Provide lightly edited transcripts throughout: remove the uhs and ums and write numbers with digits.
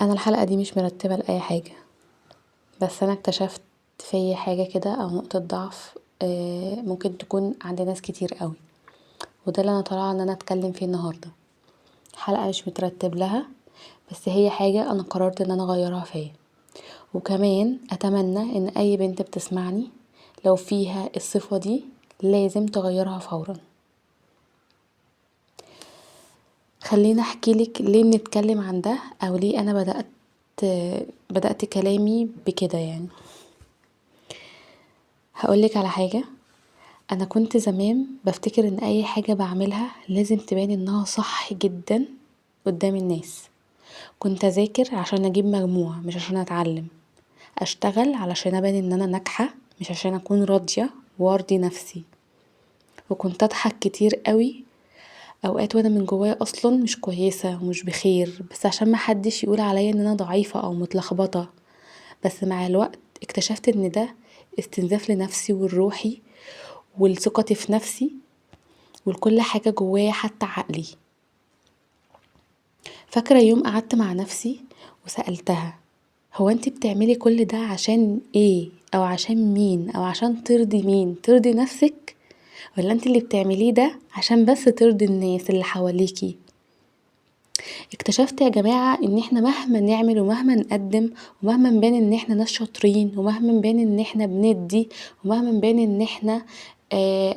انا الحلقه دي مش مرتبه لاي حاجه، بس انا اكتشفت في حاجه كده او نقطه ضعف ممكن تكون عند ناس كتير قوي، وده اللي انا طالعه ان انا اتكلم فيه النهارده. حلقه مش مترتب لها، بس هي حاجه انا قررت ان انا اغيرها فيا، وكمان اتمنى ان اي بنت بتسمعني لو فيها الصفه دي لازم تغيرها فورا. خليني احكيلك ليه بنتكلم عن ده او ليه انا بدأت كلامي بكده. يعني هقولك على حاجة، انا كنت زمان بفتكر ان اي حاجة بعملها لازم تبان انها صح جدا قدام الناس. كنت اذاكر عشان اجيب مجموع مش عشان اتعلم، اشتغل علشان ابان ان انا ناجحة مش عشان اكون راضية وارضي نفسي، وكنت اضحك كتير قوي اوقات وانا من جوايا اصلا مش كويسة ومش بخير، بس عشان محدش يقول عليا ان انا ضعيفة او متلخبطة. بس مع الوقت اكتشفت ان ده استنزاف لنفسي ولروحي ولثقتي في نفسي ولكل حاجة جوايا حتى عقلي. فاكرة يوم قعدت مع نفسي وسألتها، هو انتي بتعملي كل ده عشان ايه او عشان مين او عشان ترضي مين؟ ترضي نفسك ولا انتي اللي بتعمليه ده عشان بس ترضي الناس اللي حواليكي؟ اكتشفت يا جماعة ان احنا مهما نعمل ومهما نقدم ومهما نبان ان احنا ناس شاطرين ومهما نبان ان احنا بندي ومهما نبان ان احنا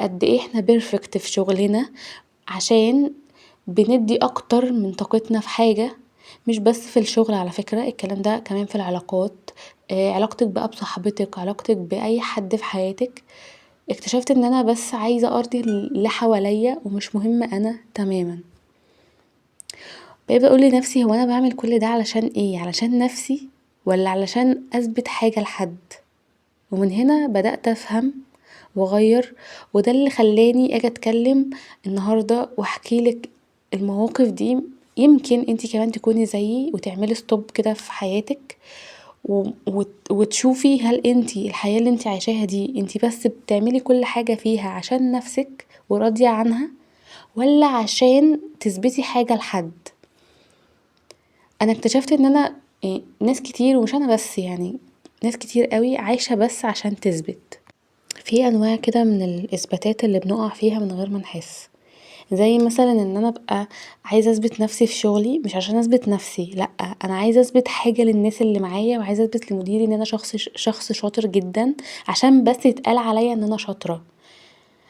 قد ايه احنا بيرفكت في شغلنا، عشان بندي اكتر من طاقتنا في حاجة. مش بس في الشغل على فكرة، الكلام ده كمان في العلاقات، علاقتك بقى بصاحبتك، علاقتك بأي حد في حياتك. اكتشفت ان انا بس عايزة ارضي اللي حواليا ومش مهم انا تماما. بقيت بقول لنفسي، هو انا بعمل كل ده علشان ايه؟ علشان نفسي ولا علشان اثبت حاجة لحد؟ ومن هنا بدأت افهم واغير، وده اللي خلاني اجي اتكلم النهارده واحكيلك المواقف دي. يمكن انتي كمان تكوني زيي وتعملي ستوب كده في حياتك وتشوفي هل انتي الحياة اللي انتي عايشاها دي انتي بس بتعملي كل حاجة فيها عشان نفسك وراضية عنها، ولا عشان تثبتي حاجة لحد. انا اكتشفت ان انا ناس كتير ومش انا بس، يعني ناس كتير قوي عايشة بس عشان تثبت. في انواع كده من الاثباتات اللي بنقع فيها من غير ما نحس، زي مثلا ان انا ابقى عايزه اثبت نفسي في شغلي مش عشان اثبت نفسي، لا، انا عايزه اثبت حاجه للناس اللي معايا وعايزه اثبت لمديري ان انا شخص شاطر جدا عشان بس يتقال عليا ان انا شاطره.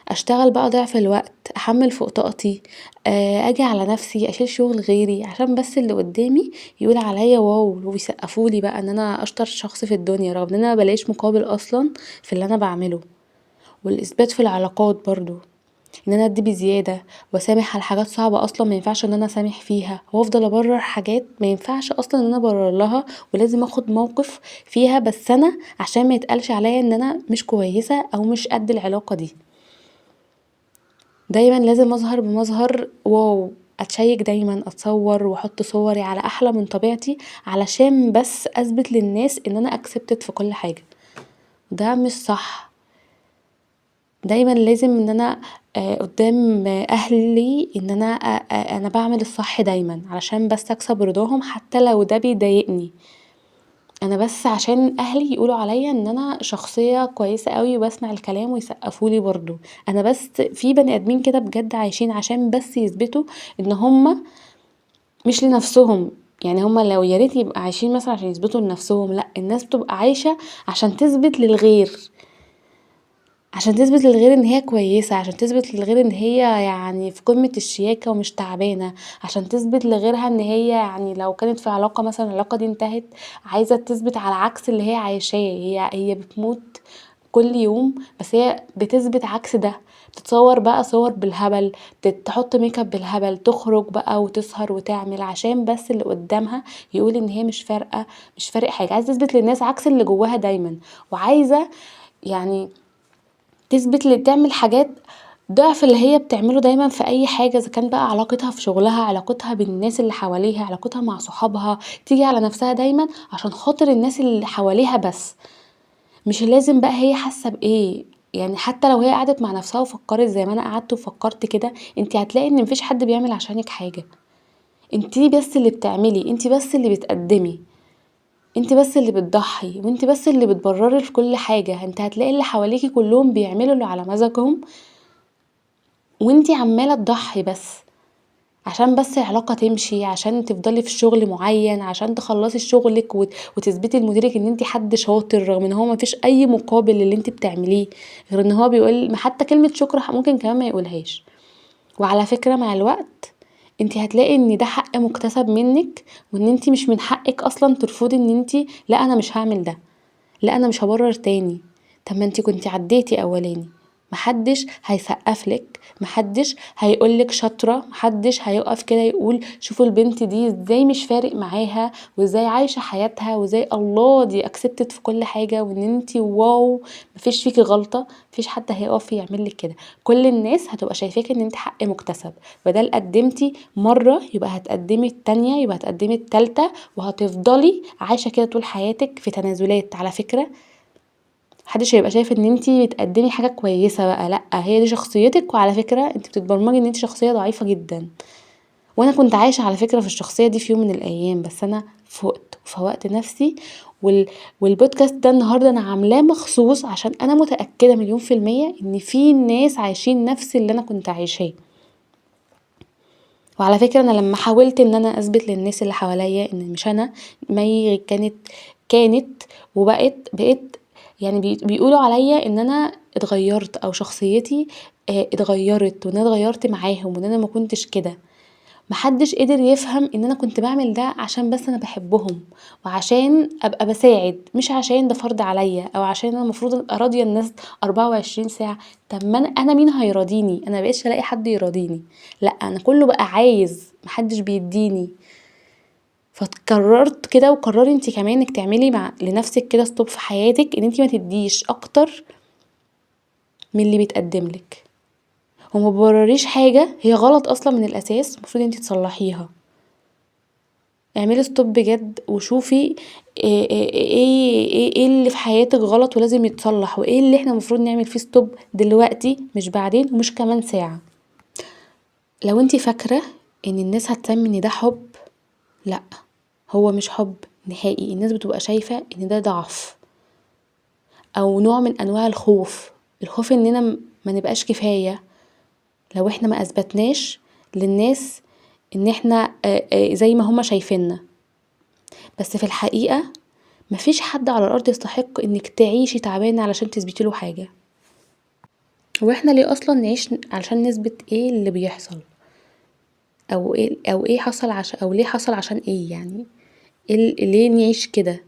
اشتغل بقى ضعف الوقت، احمل فوق طاقتي، اجي على نفسي، اشيل شغل غيري عشان بس اللي قدامي يقول عليا واو ويسقفولي بقى ان انا اشطر شخص في الدنيا، رغم ان انا مبلاقيش مقابل اصلا في اللي انا بعمله. والاثبات في العلاقات برضو، ان انا ادي بزياده واسامح على حاجات صعبه اصلا ما ينفعش ان انا اسامح فيها، وافضل ابرر حاجات ما ينفعش اصلا ان انا ابرر لها، ولازم اخد موقف فيها بس انا عشان ما يتقالش عليا ان انا مش كويسه او مش قد العلاقه دي. دايما لازم اظهر بمظهر واو، اتشيك دايما، اتصور واحط صوري على احلى من طبيعتي علشان بس اثبت للناس ان انا اكسبتد في كل حاجه. ده مش صح. دايما لازم ان انا قدام اهلي ان انا بعمل الصح دايما علشان بس اكسب رضاهم، حتى لو ده بيضايقني انا، بس عشان اهلي يقولوا عليا ان انا شخصيه كويسه قوي وبسمع الكلام ويسقفولي برضو. انا بس في بني ادمين كده بجد عايشين عشان بس يثبتوا ان هم مش لنفسهم. يعني هما لو ياريت يبقى عايشين مثلا عشان يثبتوا لنفسهم، لا، الناس بتبقى عايشه عشان تثبت للغير، عشان تثبت للغير ان هي كويسة، عشان تثبت للغير ان هي يعني في قمة الشياكة ومش تعبانة، عشان تثبت لغيرها ان هي يعني لو كانت في علاقة مثلا العلاقة دي انتهت عايزة تثبت على عكس اللي هي عايشاه. هي بتموت كل يوم بس هي بتثبت عكس ده، تتصور بقى صور بالهبل، تحط ميك اب بالهبل، تخرج بقى وتسهر وتعمل عشان بس اللي قدامها يقول ان هي مش فارقة، مش فارق حاجة. عايزة تثبت للناس عكس اللي جواها دايما، وعايزة يعني تثبت اللي بتعمل حاجات ضعف اللي هي بتعمله دايما في اي حاجة، اذا كان بقى علاقتها في شغلها، علاقتها بالناس اللي حواليها، علاقتها مع صحابها، تيجي على نفسها دايما عشان خاطر الناس اللي حواليها بس. مش لازم بقى هي حاسة بايه، يعني حتى لو هي قعدت مع نفسها وفكرت زي ما انا قعدت وفكرت كده، انتي هتلاقي ان مفيش حد بيعمل عشانك حاجة، انتي بس اللي بتعملي، انتي بس اللي بتقدمي. انت بس اللي بتضحي وانت بس اللي بتبرري في كل حاجة. انت هتلاقي اللي حواليكي كلهم بيعملوا اللي على مزاجهم وانت عمالة تضحي بس عشان بس العلاقة تمشي، عشان تفضلي في شغل معين، عشان تخلصي شغلك وتثبتي لمديرك ان انت حد شاطر، رغم ان هو مفيش اي مقابل للي انت بتعمليه غير ان هو بيقول حتى كلمة شكر ممكن كمان ما يقولهاش. وعلى فكرة مع الوقت انت هتلاقي ان ده حق مكتسب منك، وان انت مش من حقك اصلا ترفضي ان انت لا انا مش هعمل ده، لا انا مش هبرر تاني. طب ما انتي كنتي عديتي اولاني، محدش هيسقفلك، محدش هيقولك شاطرة، محدش هيقف كده يقول شوفوا البنت دي ازاي مش فارق معاها وازاي عايشة حياتها وازاي الله دي اكسبتت في كل حاجة وان انتي واو مفيش فيكي غلطة. مفيش حد هيقف يعملك كده. كل الناس هتبقى شايفاك ان انت حق مكتسب، بدل قدمتي مرة يبقى هتقدمي التانية يبقى هتقدمي التالتة، وهتفضلي عايشة كده طول حياتك في تنازلات. على فكرة محدش هيبقى شايف ان انتي بتقدمي حاجة كويسة بقى، لأ هي دي شخصيتك. وعلى فكرة انتي بتتبرمجي ان انتي شخصية ضعيفة جدا، وانا كنت عايشة على فكرة في الشخصية دي في يوم من الايام، بس انا فوقت نفسي. والبودكاست ده النهاردة انا عاملاه مخصوص عشان انا متأكدة مليون في المية ان في ناس عايشين نفس اللي انا كنت عايشاه. وعلى فكرة انا لما حاولت ان انا اثبت للناس اللي حواليا ان مش انا، مي كانت بقيت يعني بيقولوا عليا ان انا اتغيرت او شخصيتي اتغيرت وان انا اتغيرت معاهم وان انا ما كنتش كده. محدش قدر يفهم ان انا كنت بعمل ده عشان بس انا بحبهم وعشان ابقى بساعد، مش عشان ده فرض عليا او عشان انا المفروض ابقى راضيه الناس 24 ساعه. طب ما انا مين هيراضيني؟ انا مبقتش الاقي حد يراضيني، لا انا كله بقى عايز محدش بيديني. فقررت كده وقرري انت كمان انك تعملي مع لنفسك كده ستوب في حياتك، ان انت ما تديش اكتر من اللي بيتقدم لك. وما تبرريش حاجه هي غلط اصلا من الاساس المفروض انت تصلحيها. اعملي ستوب بجد وشوفي ايه اللي في حياتك غلط ولازم يتصلح، وايه اللي احنا المفروض نعمل فيه ستوب دلوقتي مش بعدين ومش كمان ساعة. لو انتي فاكرة ان الناس هتسمي ان ده حب، لا هو مش حب نهائي. الناس بتبقى شايفة ان ده ضعف او نوع من انواع الخوف، الخوف اننا ما نبقاش كفاية لو احنا ما اثبتناش للناس ان احنا زي ما هما شايفيننا. بس في الحقيقة مفيش حد على الارض يستحق انك تعيشي تعبانة علشان تثبتي له حاجة. واحنا ليه اصلا نعيش علشان نثبت ايه اللي بيحصل او ايه حصل عشان او ليه حصل عشان ايه يعني ليه نعيش كده؟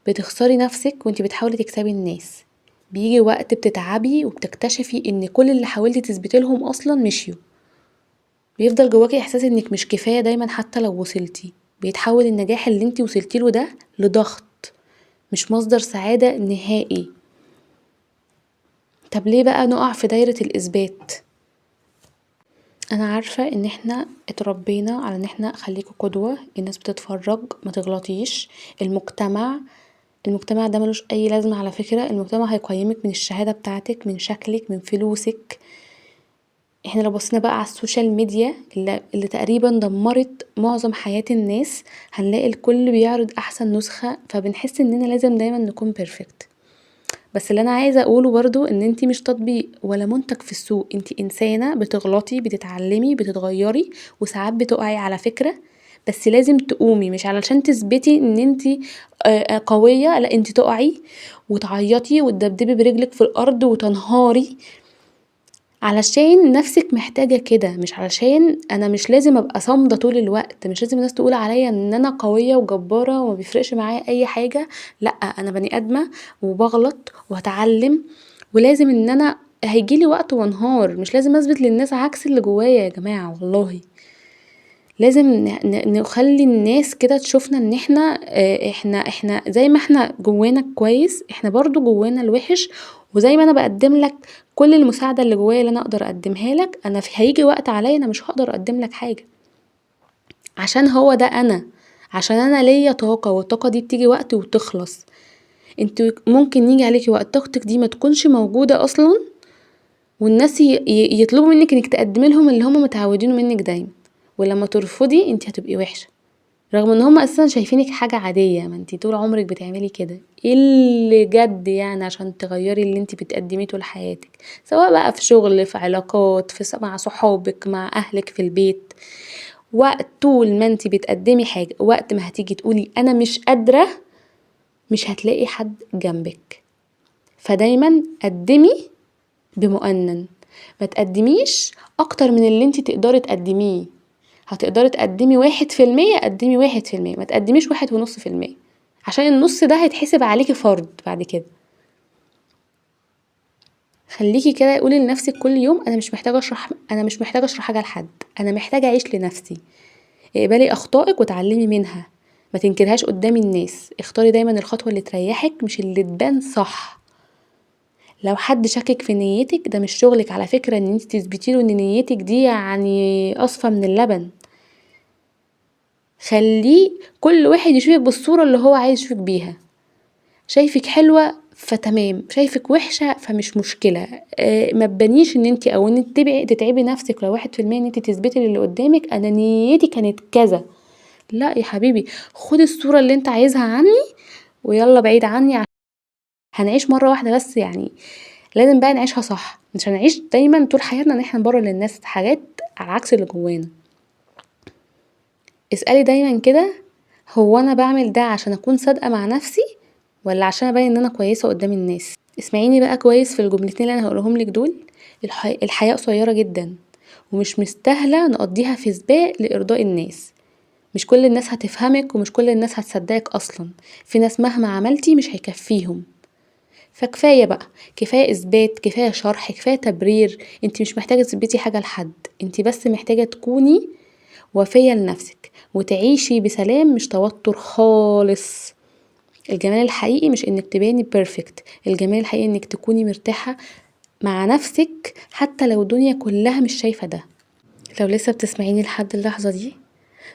بتخسري نفسك وانتي بتحاولي تكسبي الناس. بيجي وقت بتتعبي وبتكتشفي ان كل اللي حاولتي تثبتي لهم اصلا مشيوا. بيفضل جواكي احساس انك مش كفاية دايما حتى لو وصلتي. بيتحول النجاح اللي انتي وصلتي له ده لضغط، مش مصدر سعادة نهائي. طب ليه بقى نقع في دايرة الإثبات؟ أنا عارفة إن احنا اتربينا على إن احنا خليكوا قدوة، الناس بتتفرج ما تغلطيش، المجتمع ده ملوش أي لازمة. على فكرة المجتمع هيقيمك من الشهادة بتاعتك، من شكلك، من فلوسك. احنا لو بصينا بقى على السوشيال ميديا اللي تقريبا دمرت معظم حياة الناس، هنلاقي الكل بيعرض أحسن نسخة، فبنحس إننا لازم دايما نكون بيرفكت. بس اللي انا عايزه اقوله برضو ان انتي مش تطبيق ولا منتج في السوق، انتي انسانه بتغلطي بتتعلمي بتتغيري وساعات بتقعي على فكره. بس لازم تقومي، مش علشان تثبتي ان انتي قويه، لا انتي تقعي وتعيطي وتدبدبي برجلك في الارض وتنهاري علشان نفسك محتاجة كده. مش علشان انا مش لازم ابقى صامدة طول الوقت، مش لازم الناس تقول عليا ان انا قوية وجبارة وما بيفرقش معايا اي حاجة. لا انا بني ادمة وبغلط وهتعلم، ولازم ان انا هيجيلي وقت وانهار. مش لازم اثبت للناس عكس اللي جوايا يا جماعة والله. لازم نخلي الناس كده تشوفنا ان احنا زي ما احنا جوانا كويس احنا برضو جوانا الوحش. وزي ما انا بقدم لك كل المساعدة اللي جوايا اللي انا اقدر اقدمها لك، انا هيجي وقت عليا انا مش هقدر اقدم لك حاجة عشان هو ده انا، عشان انا ليا طاقة والطاقة دي بتيجي وقت وتخلص. انت ممكن يجي عليكي وقت طاقتك دي ما تكونش موجودة اصلا، والناس يطلبوا منك انك تقدمي لهم اللي هم متعودينه منك دايما، ولما ترفضي انت هتبقي وحشة. رغم ان هم اساسا شايفينك حاجة عادية، ما انتي طول عمرك بتعملي كده. ايه اللي جد يعني عشان تغيري اللي انتي بتقدميه طول حياتك، سواء بقى في شغل، في علاقات، مع صحابك، مع اهلك في البيت. وقت طول ما انتي بتقدمي حاجة، وقت ما هتيجي تقولي انا مش قادرة، مش هتلاقي حد جنبك. فدايما قدمي بمؤنن، ما تقدميش اكتر من اللي انتي تقدري تقدميه. هتقدري تقدمي 1%، قدمي 1%، ما تقدميش 1.5%، عشان النص ده هيتحسب عليكي فرض بعد كده. خليكي كده قولي لنفسك كل يوم انا مش محتاجه اشرح حاجه لحد، انا محتاجه اعيش لنفسي. اقبلي اخطائك وتعلمي منها، ما تنكرهاش قدام الناس. اختاري دايما الخطوه اللي تريحك مش اللي تبان صح. لو حد شكك في نيتك، ده مش شغلك على فكره ان انت تثبتي له ان نيتك دي يعني اصفى من اللبن. خليه كل واحد يشوفك بالصوره اللي هو عايز يشوفك بيها. شايفك حلوة فتمام، شايفك وحشة فمش مشكلة. ما تبانيش ان انتي او ان انت تتعبي نفسك لو 1% ان انتي تثبتي للي قدامك انا نيتي كانت كذا. لا يا حبيبي، خد الصورة اللي انت عايزها عني ويلا بعيد عني. هنعيش مرة واحدة بس يعني، لازم بقى نعيشها صح. مش هنعيش دايما طول حياتنا ان احنا نبرر للناس حاجات على عكس اللي جوانا. اسألي دايما كده، هو انا بعمل ده عشان اكون صادقة مع نفسي ولا عشان ابين ان انا كويسة قدام الناس؟ اسمعيني بقى كويس في الجملتين اللي انا هقولهم لك دول. الحياة قصيرة جدا، ومش مستاهلة نقضيها في سباق لإرضاء الناس. مش كل الناس هتفهمك، ومش كل الناس هتصدقك أصلا. في ناس مهما عملتي مش هيكفيهم. فكفاية بقى، كفاية إثبات، كفاية شرح، كفاية تبرير. انتي مش محتاجة تثبتي حاجة لحد، انتي بس محتاجة تكوني وفية لنفسك وتعيشي بسلام مش توتر خالص. الجمال الحقيقي مش انك تباني بيرفكت، الجمال الحقيقي انك تكوني مرتاحة مع نفسك حتى لو الدنيا كلها مش شايفة ده. لو لسه بتسمعيني لحد اللحظة دي،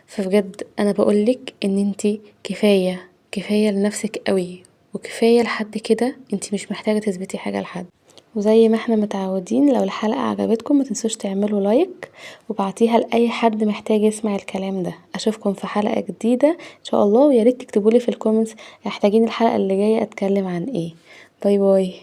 فبجد انا بقولك ان انتي كفاية لنفسك قوي، وكفاية لحد كده. انتي مش محتاجة تثبتي حاجة لحد. وزي ما احنا متعودين، لو الحلقة عجبتكم متنسوش تعملوا لايك وبعتيها لأي حد محتاج يسمع الكلام ده. اشوفكم في حلقة جديدة ان شاء الله، وياريت تكتبولي في الكومنتس محتاجين الحلقة اللي جاية اتكلم عن ايه. باي باي.